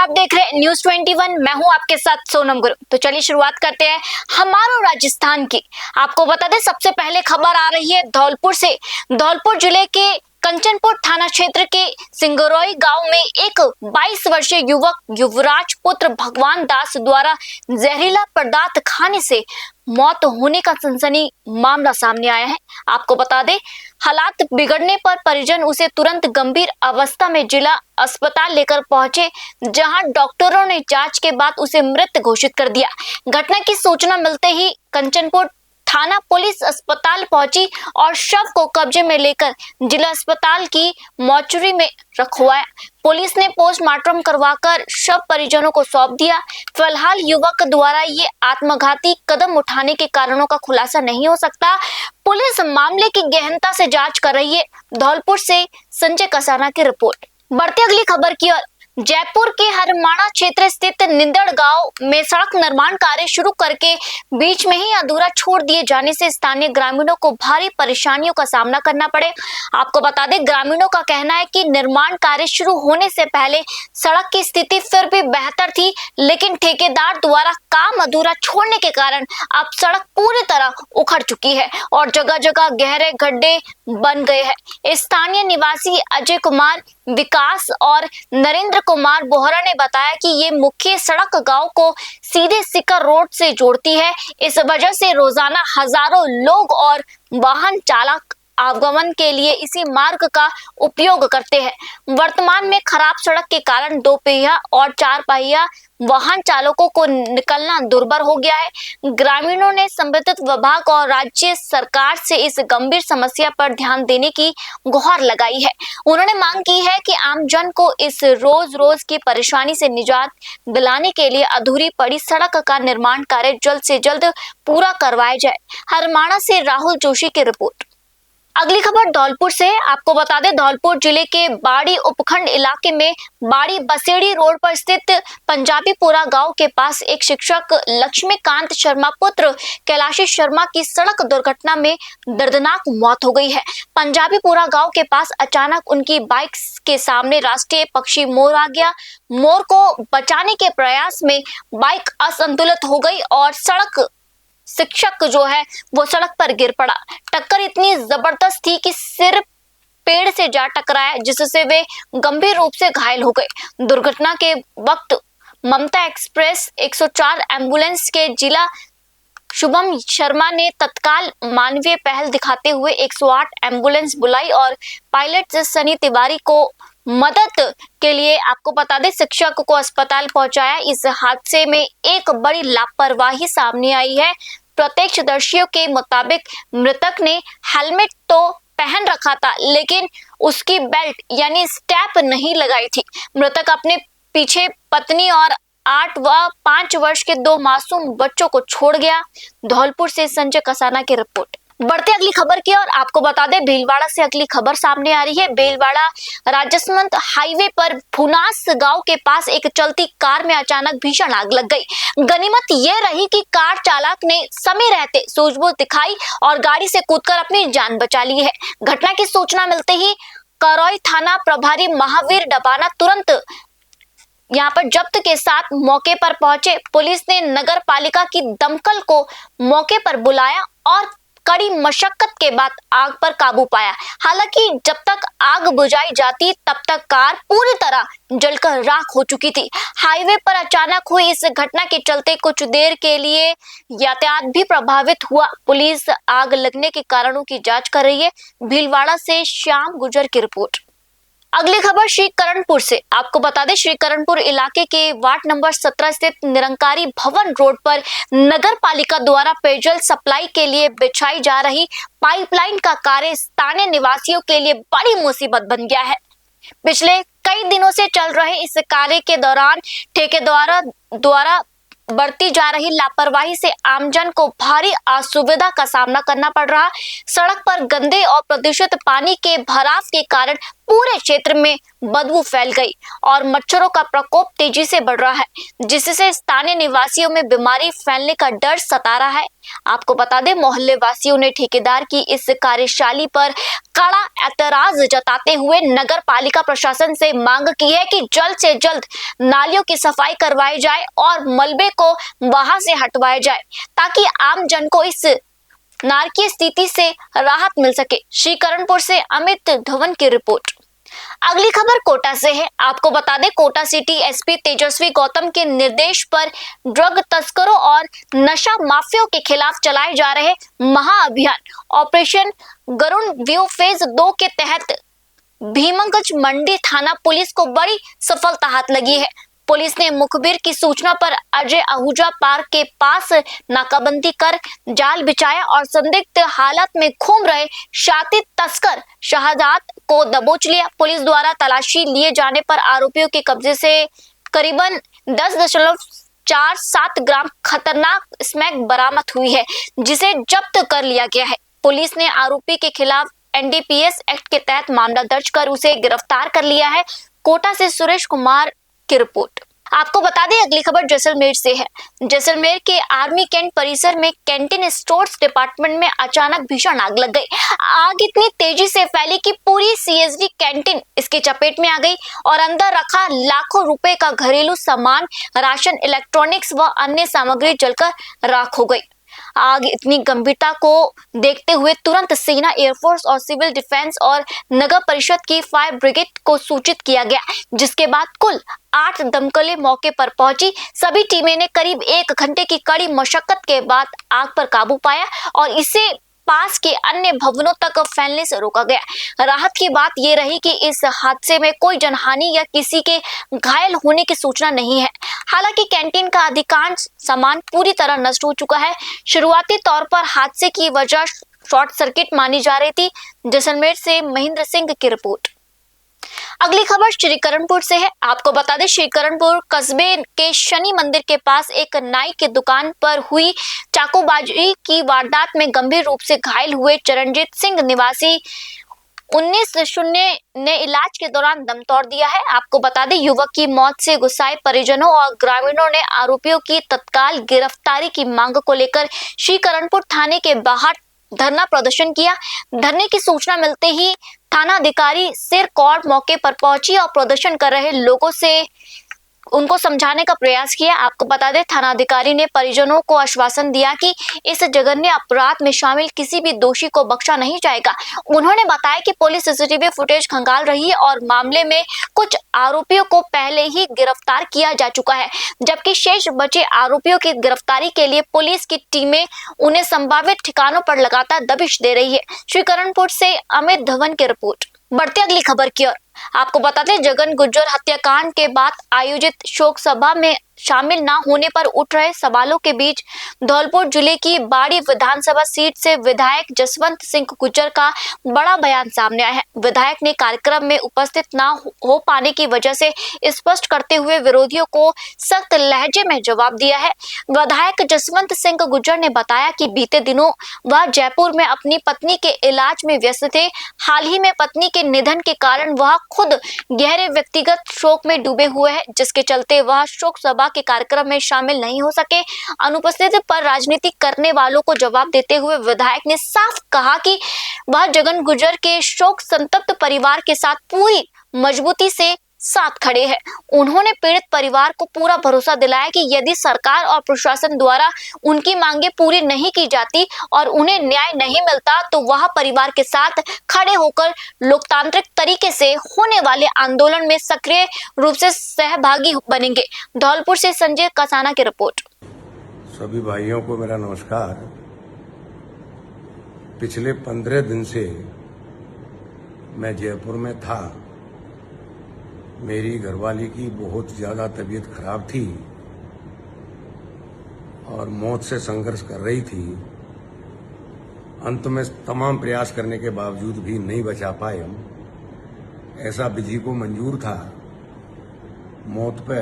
आप देख रहे हैं न्यूज़ 21। मैं हूं आपके साथ सोनम गुरु। तो चलिए शुरुआत करते हैं हमारो राजस्थान की। आपको बता दें, सबसे पहले खबर आ रही है धौलपुर से। धौलपुर जिले के कंचनपुर थाना क्षेत्र के सिंगरौई गांव में एक 22 वर्षीय युवक युवराज पुत्र भगवान दास द्वारा जहरीला पदार्थ खाने से मौत होने का सनसनी मामला सामने आया है। आपको बता दें, हालात बिगड़ने पर परिजन उसे तुरंत गंभीर अवस्था में जिला अस्पताल लेकर पहुंचे, जहां डॉक्टरों ने जांच के बाद उसे मृत घोषित कर दिया। घटना की सूचना मिलते ही कंचनपुर थाना पुलिस अस्पताल पहुंची और शव को कब्जे में लेकर जिला अस्पताल की मोर्चरी में रखवाया। पुलिस ने पोस्टमार्टम करवाकर शव परिजनों को सौंप दिया। फिलहाल युवक द्वारा ये आत्मघाती कदम उठाने के कारणों का खुलासा नहीं हो सकता। पुलिस मामले की गहनता से जांच कर रही है। धौलपुर से संजय कसाना की रिपोर्ट। बढ़ते अगली खबर की ओर। जयपुर के हरमाणा क्षेत्र स्थित निंदड़ गांव में सड़क निर्माण कार्य शुरू करके बीच में ही अधूरा छोड़ दिए जाने से स्थानीय ग्रामीणों को भारी परेशानियों का सामना करना पड़े। आपको बता दें, ग्रामीणों का कहना है कि निर्माण कार्य शुरू होने से पहले सड़क की स्थिति फिर भी बेहतर थी, लेकिन ठेकेदार द्वारा काम अधूरा छोड़ने के कारण अब सड़क पूरी तरह उखड़ चुकी है और जगह जगह गहरे गड्ढे बन गए हैं। स्थानीय निवासी अजय कुमार विकास और नरेंद्र कुमार बोहरा ने बताया कि ये मुख्य सड़क गांव को सीधे सिकर रोड से जोड़ती है। इस वजह से रोजाना हजारों लोग और वाहन चालक आवागमन के लिए इसी मार्ग का उपयोग करते हैं। वर्तमान में खराब सड़क के कारण 2 पहिया और 4 पहिया वाहन चालकों को निकलना दुर्भर हो गया है। ग्रामीणों ने संबंधित विभाग और राज्य सरकार से इस गंभीर समस्या पर ध्यान देने की गुहार लगाई है। उन्होंने मांग की है कि आम जन को इस रोज की परेशानी से निजात दिलाने के लिए अधूरी पड़ी सड़क का निर्माण कार्य जल्द से जल्द पूरा करवाया जाए। हरमाणा से राहुल जोशी की रिपोर्ट। अगली खबर धौलपुर से। आपको बता दें, धौलपुर जिले के बाड़ी उपखंड इलाके में बाड़ी बसेड़ी रोड पर स्थित पंजाबीपुरा गांव के पास एक शिक्षक लक्ष्मीकांत शर्मा पुत्र कैलाशी शर्मा की सड़क दुर्घटना में दर्दनाक मौत हो गई है। पंजाबीपुरा गांव के पास अचानक उनकी बाइक के सामने राष्ट्रीय पक्षी मोर आ गया। मोर को बचाने के प्रयास में बाइक असंतुलित हो गई और शिक्षक जो है वो सड़क पर गिर पड़ा। टक्कर इतनी जबरदस्त थी कि सिर पेड़ से जा टकराया, जिससे वे गंभीर रूप से घायल हो गए। दुर्घटना के वक्त ममता एक्सप्रेस 104 एम्बुलेंस के जिला शुभम शर्मा ने तत्काल मानवीय पहल दिखाते हुए 108 एम्बुलेंस बुलाई और पायलट सनी तिवारी को मदद के लिए, आपको बता दें, शिक्षक को अस्पताल पहुंचाया। इस हादसे में एक बड़ी लापरवाही सामने आई है। प्रत्यक्षदर्शियों के मुताबिक मृतक ने हेलमेट तो पहन रखा था, लेकिन उसकी बेल्ट यानी स्ट्रैप नहीं लगाई थी। मृतक अपने पीछे पत्नी और 8 व 5 वर्ष के 2 मासूम बच्चों को छोड़ गया। धौलपुर से संजय कसाना की रिपोर्ट। बढ़ते अगली खबर की और आपको बता दें, भीलवाड़ा से अगली खबर सामने आ रही है। भीलवाड़ा राजसमंद हाईवे पर फुनास गांव के पास एक चलती कार में अचानक भीषण आग लग गई। गनीमत ये रही कि कार चालक ने समय रहते सूझबूझ दिखाई और गाड़ी से कूदकर अपनी जान बचा ली है। घटना की सूचना मिलते ही करौई थाना प्रभारी महावीर डबाना तुरंत यहाँ पर जब्त के साथ मौके पर पहुंचे। पुलिस ने नगर पालिका की दमकल को मौके पर बुलाया और कड़ी मशक्कत के बाद आग पर काबू पाया। हालांकि जब तक आग बुझाई जाती तब तक कार पूरी तरह जलकर राख हो चुकी थी। हाईवे पर अचानक हुई इस घटना के चलते कुछ देर के लिए यातायात भी प्रभावित हुआ। पुलिस आग लगने के कारणों की जांच कर रही है। भीलवाड़ा से श्याम गुजर की रिपोर्ट। अगली खबर श्रीकरणपुर से। आपको बता दें, श्रीकरणपुर इलाके के वार्ड नंबर 17 स्थित निरंकारी भवन रोड पर नगर पालिका द्वारा पेयजल सप्लाई के लिए बिछाई जा रही पाइपलाइन का कार्य स्थानीय निवासियों के लिए बड़ी मुसीबत बन गया है। पिछले कई दिनों से चल रहे इस कार्य के दौरान ठेकेदार द्वारा बढ़ती जा रही लापरवाही से आमजन को भारी असुविधा का सामना करना पड़ रहा। सड़क पर गंदे और प्रदूषित पानी के भराव के कारण पूरे क्षेत्र में बदबू फैल गई और मच्छरों का प्रकोप तेजी से बढ़ रहा है, जिससे स्थानीय निवासियों में बीमारी फैलने का डर सता रहा है। आपको बता दें, मोहल्ले वासियों ने ठेकेदार की इस कार्यशैली पर कड़ा ऐतराज जताते हुए नगर पालिका प्रशासन से मांग की है कि जल्द से जल्द नालियों की सफाई करवाई जाए और मलबे को वहां से हटवाया जाए, ताकि आम जन को इस नारकीय स्थिति से राहत मिल सके। श्रीकरणपुर से अमित धवन की रिपोर्ट। अगली खबर कोटा से है। आपको बता दें, कोटा सिटी एसपी तेजस्वी गौतम के निर्देश पर ड्रग तस्करों और नशा माफियाओं के खिलाफ चलाए जा रहे महाअभियान ऑपरेशन गरुण व्यू फेज 2 के तहत भीमगंज मंडी थाना पुलिस को बड़ी सफलता हाथ लगी है। पुलिस ने मुखबिर की सूचना पर अजय आहूजा पार्क के पास नाकाबंदी कर जाल बिछाया और संदिग्ध हालत में घूम रहे शातिर तस्कर शहजाद को दबोच लिया। पुलिस द्वारा तलाशी लिए जाने पर आरोपियों के कब्जे से करीबन 10.47 ग्राम खतरनाक स्मैक बरामद हुई है, जिसे जब्त कर लिया गया है। पुलिस ने आरोपी के खिलाफ एनडीपीएस एक्ट के तहत मामला दर्ज कर उसे गिरफ्तार कर लिया है। कोटा से सुरेश कुमार की रिपोर्ट। आपको बता दें, अगली खबर जैसलमेर से है। जैसलमेर के आर्मी कैंट परिसर में कैंटीन स्टोर्स डिपार्टमेंट में अचानक भीषण आग लग गई। आग इतनी तेजी से फैली कि पूरी सीएसडी कैंटीन इसके चपेट में आ गई और अंदर रखा लाखों रुपए का घरेलू सामान, राशन, इलेक्ट्रॉनिक्स व अन्य सामग्री जलकर राख हो गई। आग इतनी गंभीरता को देखते हुए तुरंत सेना, एयरफोर्स और सिविल डिफेंस और नगर परिषद की फायर ब्रिगेड को सूचित किया गया, जिसके बाद कुल 8 दमकलें मौके पर पहुंची। सभी टीमें ने करीब 1 घंटे की कड़ी मशक्कत के बाद आग पर काबू पाया और इसे पास के अन्य भवनों तक फैलने से रोका गया। राहत की बात यह रही कि इस हादसे में कोई जनहानि या किसी के घायल होने की सूचना नहीं है। हालांकि कैंटीन का अधिकांश सामान पूरी तरह नष्ट हो चुका है। शुरुआती तौर पर हादसे की वजह शॉर्ट सर्किट मानी जा रही थी। जैसलमेर से महेंद्र सिंह की रिपोर्ट। अगली खबर श्रीकरणपुर से है। आपको बता दें, श्रीकरणपुर कस्बे के शनि मंदिर के पास एक नाई की दुकान पर हुई चाकूबाजी की वारदात में गंभीर रूप से घायल हुए चरणजीत सिंह निवासी 19 ने इलाज के दौरान दम तोड़ दिया है। आपको बता दें, युवक की मौत से गुस्साए परिजनों और ग्रामीणों ने आरोपियों की तत्काल गिरफ्तारी की मांग को लेकर श्रीकरणपुर थाने के बाहर धरना प्रदर्शन किया। धरने की सूचना मिलते ही थानाधिकारी सिर कौर मौके पर पहुंची और प्रदर्शन कर रहे लोगों से उनको समझाने का प्रयास किया। आपको बता दें, थानाधिकारी ने परिजनों को आश्वासन दिया कि इस जघन्य अपराध में शामिल किसी भी दोषी को बख्शा नहीं जाएगा। उन्होंने बताया कि पुलिस सीसीटीवी फुटेज खंगाल रही है और मामले में कुछ आरोपियों को पहले ही गिरफ्तार किया जा चुका है, जबकि शेष बचे आरोपियों की गिरफ्तारी के लिए पुलिस की टीमें उन्हें संभावित ठिकानों पर लगातार दबिश दे रही है। श्रीकरणपुर से अमित धवन की रिपोर्ट। बढ़ते अगली खबर की ओर। आपको बता दें, जगन गुज्जर हत्याकांड के बाद आयोजित शोक सभा में शामिल न होने पर उठ रहे सवालों के बीच धौलपुर जिले की बाड़ी विधानसभा सीट से विधायक जसवंत सिंह गुज्जर का बड़ा बयान सामने आया है। विधायक ने कार्यक्रम में उपस्थित न हो पाने की वजह से स्पष्ट करते हुए विरोधियों को सख्त लहजे में जवाब दिया है। विधायक जसवंत सिंह गुज्जर ने बताया कि बीते दिनों वह जयपुर में अपनी पत्नी के इलाज में व्यस्त थे। हाल ही में पत्नी के निधन के कारण वह खुद गहरे व्यक्तिगत शोक में डूबे हुए हैं, जिसके चलते वह शोक सभा के कार्यक्रम में शामिल नहीं हो सके। अनुपस्थिति पर राजनीति करने वालों को जवाब देते हुए विधायक ने साफ कहा कि वह जगन गुज्जर के शोक संतप्त परिवार के साथ पूरी मजबूती से साथ खड़े हैं। उन्होंने पीड़ित परिवार को पूरा भरोसा दिलाया कि यदि सरकार और प्रशासन द्वारा उनकी मांगे पूरी नहीं की जाती और उन्हें न्याय नहीं मिलता तो वह परिवार के साथ खड़े होकर लोकतांत्रिक तरीके से होने वाले आंदोलन में सक्रिय रूप से सहभागी बनेंगे। धौलपुर से संजय कसाना की रिपोर्ट। सभी भाइयों को मेरा नमस्कार। पिछले 15 दिन से मैं जयपुर में था। मेरी घरवाली की बहुत ज्यादा तबीयत खराब थी और मौत से संघर्ष कर रही थी। अंत में तमाम प्रयास करने के बावजूद भी नहीं बचा पाए हम। ऐसा विधि को मंजूर था। मौत पे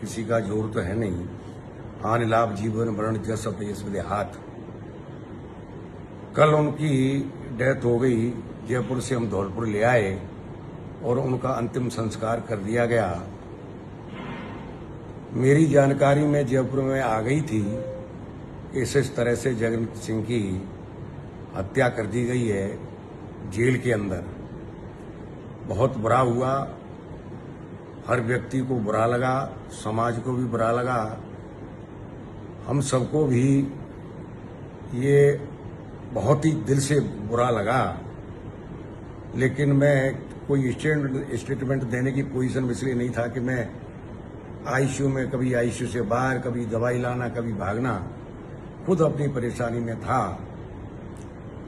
किसी का जोर तो है नहीं। आन लाभ जीवन मरण जस अपयस हाथ। कल उनकी डेथ हो गई। जयपुर से हम धौलपुर ले आए और उनका अंतिम संस्कार कर दिया गया। मेरी जानकारी में जयपुर में आ गई थी कि इस तरह से जगन सिंह की हत्या कर दी गई है जेल के अंदर। बहुत बुरा हुआ, हर व्यक्ति को बुरा लगा, समाज को भी बुरा लगा, हम सबको भी ये बहुत ही दिल से बुरा लगा। लेकिन मैं कोई स्टेटमेंट देने की पोजीशन में इसलिए नहीं था कि मैं आईसीयू में, कभी आईसीयू से बाहर, कभी दवाई लाना, कभी भागना, खुद अपनी परेशानी में था।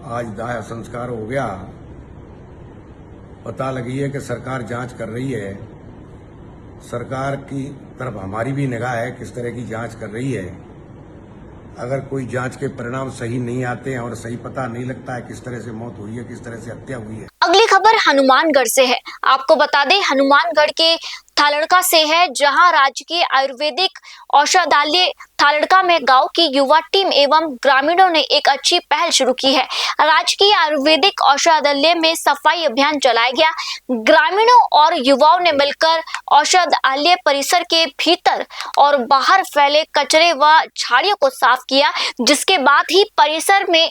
आज दाह संस्कार हो गया, पता लगी है कि सरकार जांच कर रही है। सरकार की तरफ हमारी भी निगाह है किस तरह की जांच कर रही है। अगर कोई जांच के परिणाम सही नहीं आते हैं और सही पता नहीं लगता है किस तरह से मौत हुई है, किस तरह से हत्या हुई है। अगली खबर हनुमानगढ़ से है। आपको बता दें, हनुमानगढ़ के थालड़का से है, जहां राजकीय आयुर्वेदिक औषधालय थालड़का में गांव की युवा टीम एवं ग्रामीणों ने एक अच्छी पहल शुरू की है। राजकीय आयुर्वेदिक औषधालय में सफाई अभियान चलाया गया। ग्रामीणों और युवाओं ने मिलकर औषधालय परिसर के भीतर और बाहर फैले कचरे व झाड़ियों को साफ किया, जिसके बाद ही परिसर में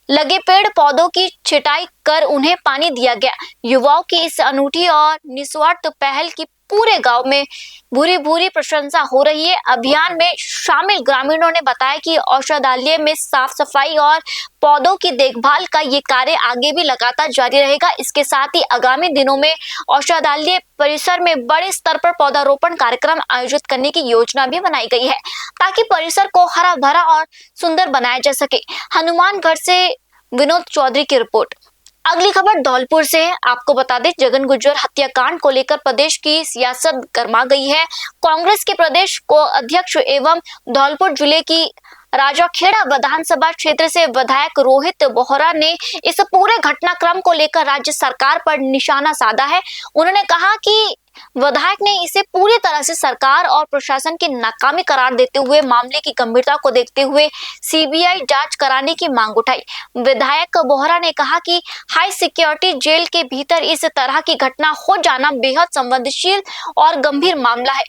लगे पेड़ पौधों की छटाई कर उन्हें पानी दिया गया। युवाओं की इस अनूठी और निस्वार्थ पहल की पूरे गांव में भूरी भूरी प्रशंसा हो रही है। अभियान में शामिल ग्रामीणों ने बताया कि औषधालय में साफ सफाई और पौधों की देखभाल का ये कार्य आगे भी लगातार जारी रहेगा। इसके साथ ही आगामी दिनों में औषधालय परिसर में बड़े स्तर पर पौधारोपण कार्यक्रम आयोजित करने की योजना भी बनाई गई है, ताकि परिसर को हरा भरा और सुंदर बनाया जा सके। हनुमानगढ़ से विनोद चौधरी की रिपोर्ट। अगली खबर धौलपुर से है। आपको बता दें, जगन गुर्जर हत्याकांड को लेकर प्रदेश की सियासत गर्मा गई है। कांग्रेस के प्रदेश को अध्यक्ष एवं धौलपुर जिले की राजाखेड़ा विधानसभा क्षेत्र से विधायक रोहित बोहरा ने इस पूरे घटनाक्रम को लेकर राज्य सरकार पर निशाना साधा है। उन्होंने कहा कि विधायक ने इसे पूरी तरह से सरकार और प्रशासन की नाकामी करार देते हुए मामले की गंभीरता को देखते हुए सीबीआई जांच कराने की मांग उठाई। विधायक बोहरा ने कहा कि हाई सिक्योरिटी जेल के भीतर इस तरह की घटना हो जाना बेहद संवेदनशील और गंभीर मामला है,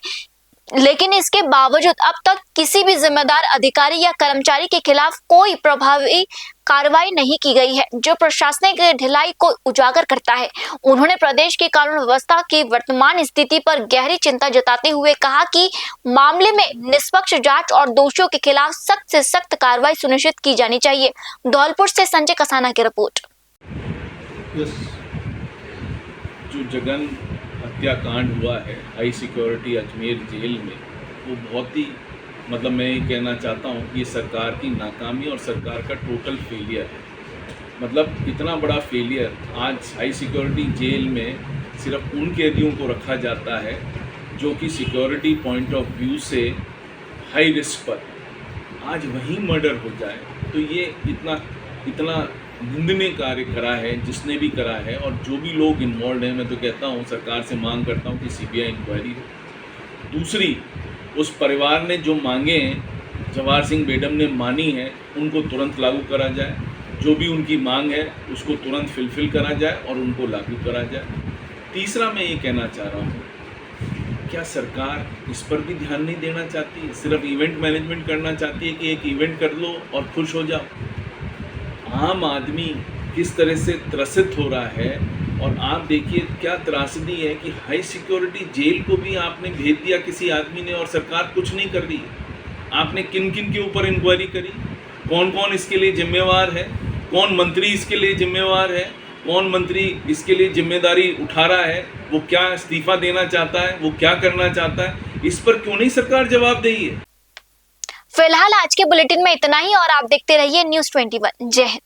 लेकिन इसके बावजूद अब तक किसी भी जिम्मेदार अधिकारी या कर्मचारी के खिलाफ कोई प्रभावी कार्रवाई नहीं की गई है, जो प्रशासनिक ढिलाई को उजागर करता है। उन्होंने प्रदेश की कानून व्यवस्था की वर्तमान स्थिति पर गहरी चिंता जताते हुए कहा कि मामले में निष्पक्ष जांच और दोषियों के खिलाफ सख्त से सख्त कार्रवाई सुनिश्चित की जानी चाहिए। धौलपुर से संजय कसाना की रिपोर्ट। जो जगन हत्याकांड हुआ है हाई सिक्योरिटी अजमेर जेल में, वो बहुत ही मैं ये कहना चाहता हूँ कि सरकार की नाकामी और सरकार का टोटल फेलियर है। इतना बड़ा फेलियर, आज हाई सिक्योरिटी जेल में सिर्फ उन कैदियों को रखा जाता है जो कि सिक्योरिटी पॉइंट ऑफ व्यू से हाई रिस्क पर, आज वहीं मर्डर हो जाए तो ये इतना निंदनीय कार्य करा है जिसने भी करा है। और जो भी लोग इन्वॉल्व हैं, मैं तो कहता हूँ, सरकार से मांग करता हूँ कि सीबीआई इंक्वायरी हो। दूसरी, उस परिवार ने जो मांगे हैं, जवाहर सिंह बेडम ने मानी है, उनको तुरंत लागू करा जाए। जो भी उनकी मांग है उसको तुरंत फिलफिल करा जाए और उनको लागू करा जाए। तीसरा, मैं ये कहना चाह रहा हूँ, क्या सरकार इस पर भी ध्यान नहीं देना चाहती? सिर्फ इवेंट मैनेजमेंट करना चाहती है कि एक इवेंट कर लो और खुश हो जाओ। आम आदमी किस तरह से त्रसित हो रहा है, और आप देखिए क्या त्रासदी है कि हाई सिक्योरिटी जेल को भी आपने भेज दिया किसी आदमी ने, और सरकार कुछ नहीं कर रही है। आपने किन किन के ऊपर इंक्वायरी करी? कौन कौन इसके लिए जिम्मेवार है? कौन मंत्री इसके लिए जिम्मेवार है? कौन मंत्री इसके लिए जिम्मेदारी उठा रहा है? वो क्या इस्तीफा देना चाहता है? वो क्या करना चाहता है? इस पर क्यों नहीं सरकार जवाब देगी है? फिलहाल आज के बुलेटिन में इतना ही, और आप देखते रहिए News 21। जय हिंद।